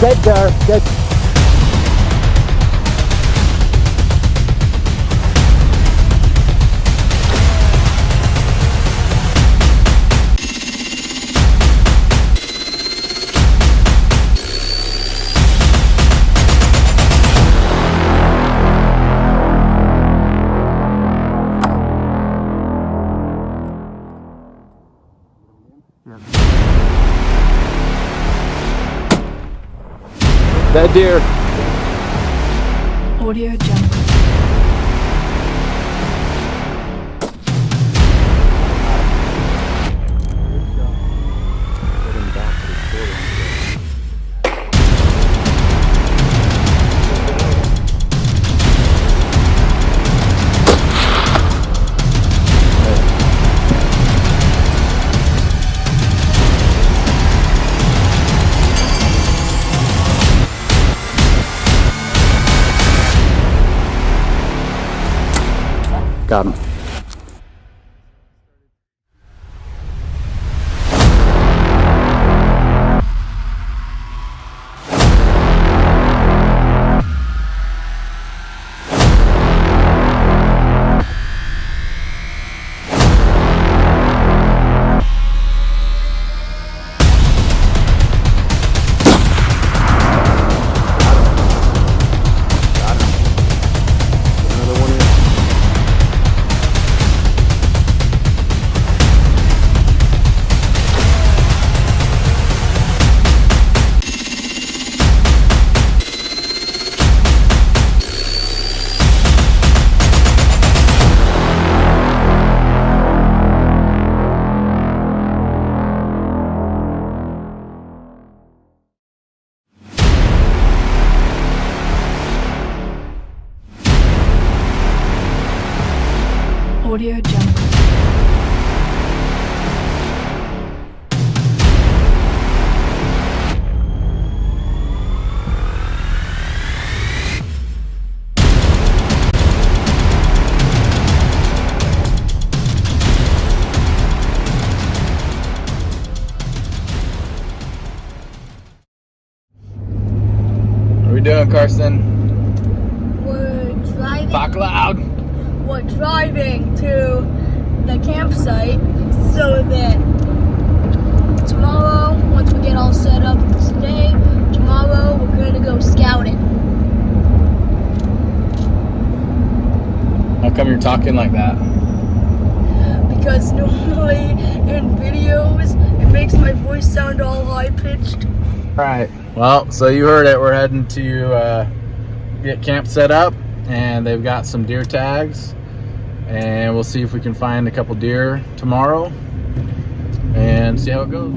Good there. Good. That deer. Audio Jungle. Got him. Audio Jungle. What are we doing, Carson? We're driving. Talk loud. We're driving to the campsite so that tomorrow, once we get all set up today, tomorrow we're going to go scouting. How come you're talking like that? Because normally in videos, it makes my voice sound all high-pitched. Alright, well, so you heard it. We're heading to get camp set up, and they've got some deer tags, and we'll see if we can find a couple deer tomorrow and see how it goes.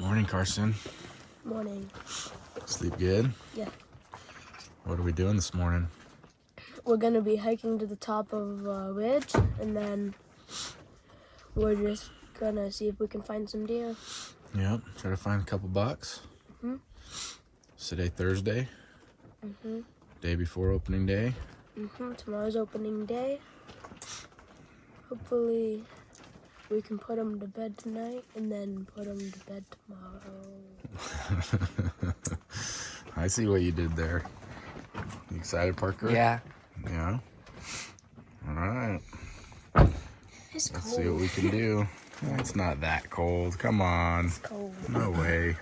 Morning, Carson. Morning. Sleep good? Yeah. What are we doing this morning? We're going to be hiking to the top of a ridge, and then we're just going to see if we can find some deer. Yep, try to find a couple bucks. Mhm. It's today Thursday, Mhm. day before opening day. Tomorrow's opening day. Hopefully we can put them to bed tonight and then put them to bed tomorrow. I see what you did there. You excited, Parker? Yeah. Yeah? All right. It's cold. Let's see what we can do. It's not that cold. Come on. It's cold. No way.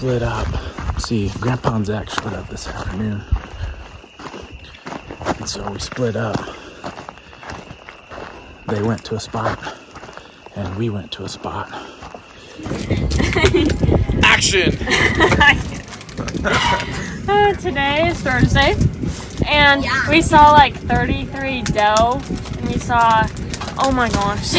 split up. See, Grandpa and Zach split up this afternoon. And so we split up. They went to a spot, and we went to a spot. Action! Today is Thursday, and we saw like 33 doe, and we saw, oh my gosh,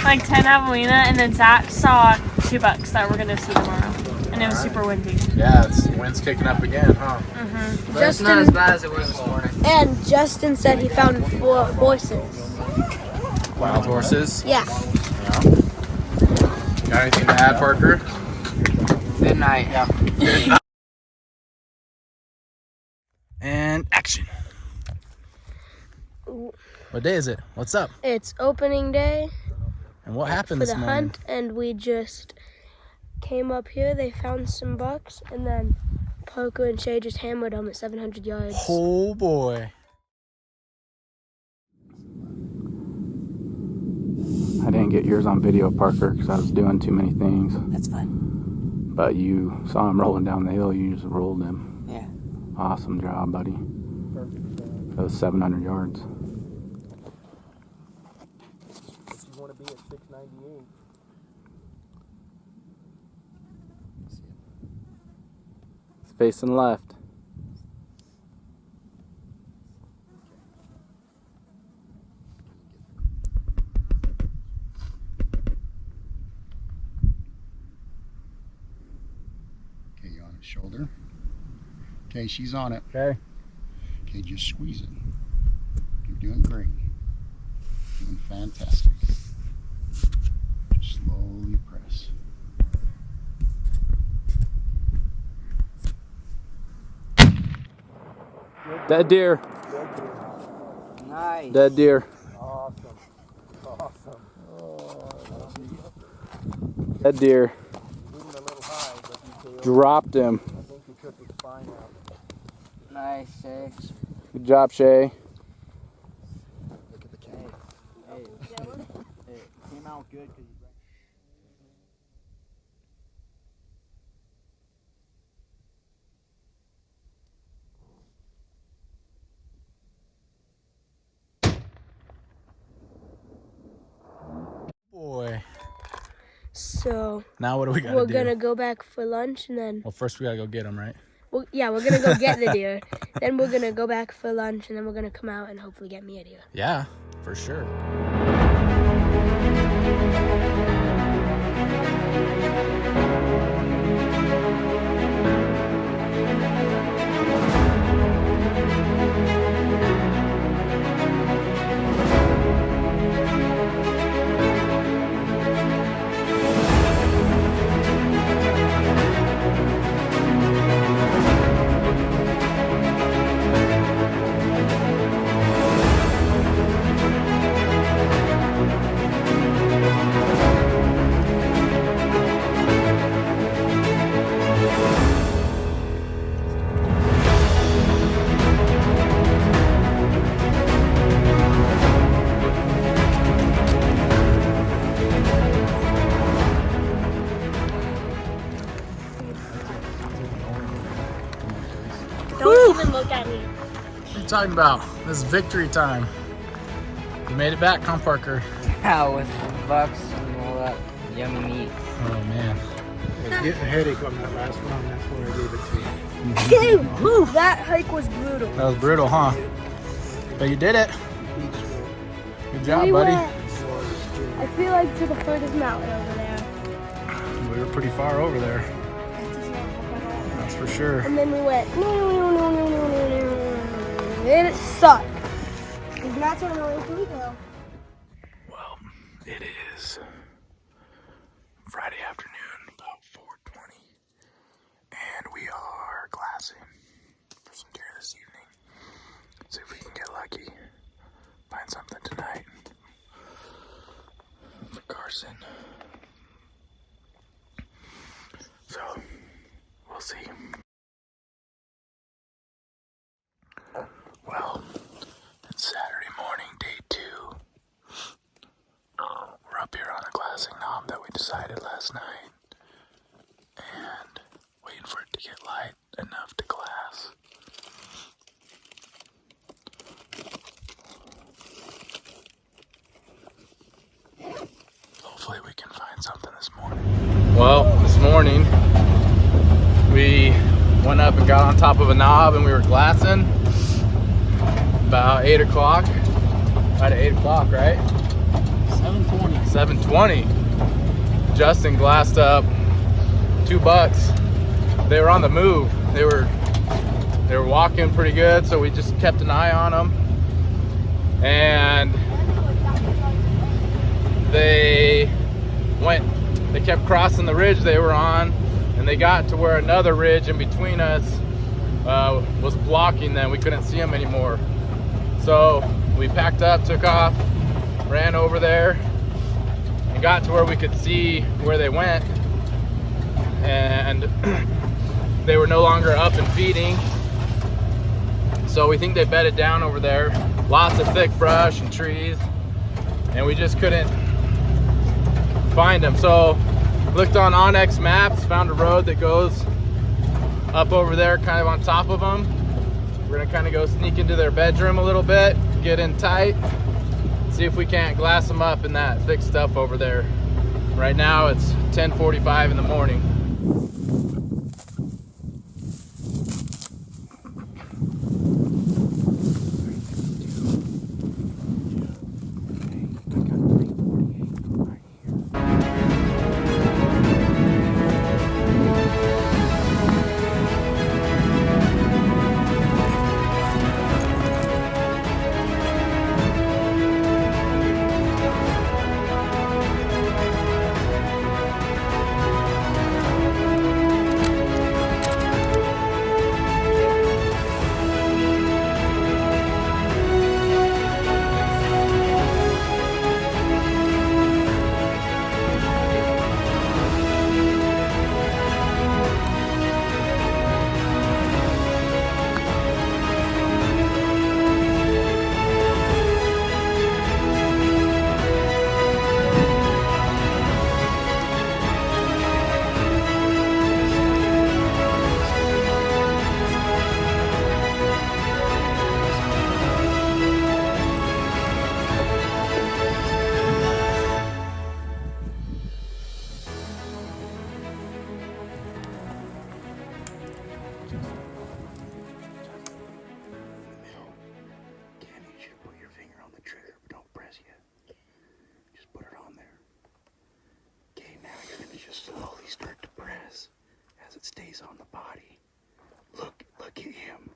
like 10 javelina, and then Zach saw 2 bucks that we're gonna see tomorrow, and it was super windy. Yeah, it's wind's kicking up again, huh? Mm-hmm. But it's not as bad as it was this morning. And Justin said he found 4 horses. Wild horses. Yeah. Got anything to add, Parker? Good night. Yeah. And action. What day is it? What's up? It's opening day And what happened for this the morning? hunt, and we just came up here. They found some bucks, and then Parker and Shay just hammered them at 700 yards. Oh boy. I didn't get yours on video, Parker, because I was doing too many things. That's fine. But you saw him rolling down the hill. You just rolled him. Yeah. Awesome job, buddy. That was 700 yards. You want to be at 698. It's facing left. Okay, on his shoulder. Okay, she's on it. Okay. Okay, just squeeze it. You're doing great. Doing fantastic. Just slowly press. Dead deer. Nice. Dead deer. Awesome. Awesome. Oh, Dead deer. moving a little high, but you can, Dropped him. I think you took his spine out. Nice, 6. Good job, Shay. Look at the camera. It came out good because you Boy. So Now what do we got we're to do? gonna go back for lunch, and then Well, first we got to go get him, right? we're gonna go get the deer. Then we're gonna go back for lunch, and then we're gonna come out and hopefully get me a deer. Yeah, for sure. Don't even look at me. What are you talking about? This is victory time. You made it back, huh, Parker? Yeah, with the bucks and all that yummy meat. Oh, man. I was getting a headache on that last one. That's why I gave it to you. That hike was brutal. That was brutal, huh? But you did it. Good job, We buddy. went, I feel like, to the furthest mountain over there. We were pretty far over there. That's for sure. And then we went. And it sucked. And that's when we went to Rico. Well, it is Friday afternoon, about 4:20, and we are glassing for some deer this evening. See if we can get lucky, find something tonight for Carson. So, we'll see. Well, it's Saturday morning, day 2. We're up here on a glassing knob that we decided last night. And Hopefully we can find something this morning. Well, this morning we went up and got on top of a knob and we were glassing about 8 o'clock. Right at 8 o'clock, right? 720. 7:20. Justin glassed up 2 bucks. They were on the move. They were walking pretty good, so we just kept an eye on them. And they kept crossing the ridge they were on, and they got to where another ridge in between us was blocking them. We couldn't see them anymore. So we packed up, took off, ran over there, and got to where we could see where they went. And they were no longer up and feeding. So we think they bedded down over there. Lots of thick brush and trees, and we just couldn't find them. So looked on Onyx maps, found a road that goes up over there kind of on top of them. We're gonna kind of go sneak into their bedroom a little bit, get in tight, see if we can't glass them up in that thick stuff over there. Right now it's 10:45 in the morning. Stays on the body. Look at him.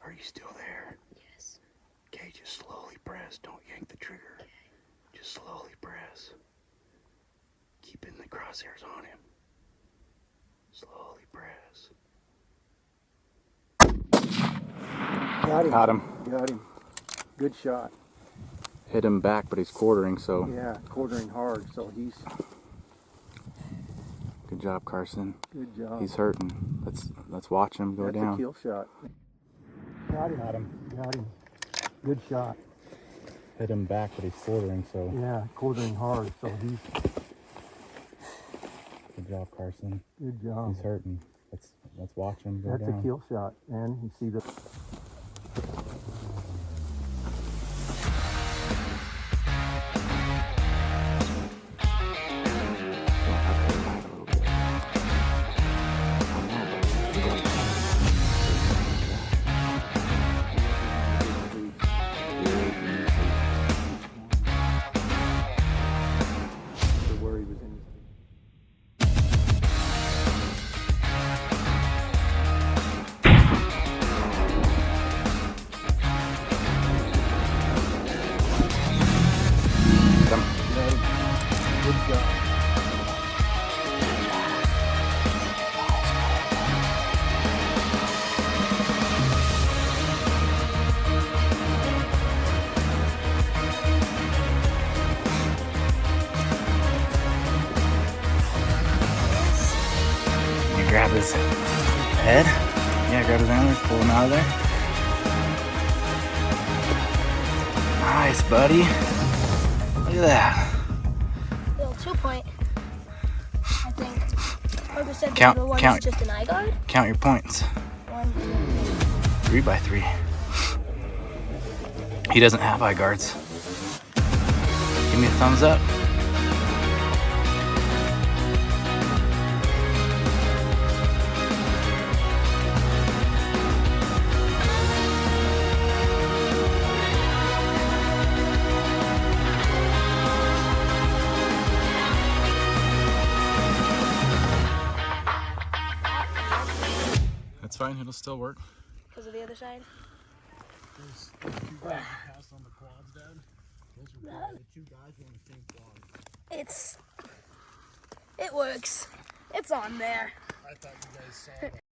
Are you still there? Yes. Okay, just slowly press. Don't yank the trigger. Just slowly press. Keeping the crosshairs on him. Slowly press. Got him. Got him. Good shot. Hit him back, but he's quartering, so. Yeah, quartering hard, so he's... Good job, Carson. Good job. He's hurting. Let's watch him go down. That's a kill shot. Got him. Got him. Good shot. Hit him back, but he's quartering, so. Yeah, quartering hard, so he's... Good job, Carson. Good job. He's hurting. Let's watch him go down. That's a kill shot, man. You see the... Grab his head. Yeah, grab his antlers, pull him out of there. Nice, buddy. Look at that. Little 2-point, I think. Parker said Count- the other one count. is just an eye guard. Count your points. 1, 2, 3 by 3. He doesn't have eye guards. Give me a thumbs up. fine. It'll still work. Because of the other side? Those two guys that passed on the quads, Dad. Those were probably the two guys on the same quad. It works. It's on there. I thought you guys saw that.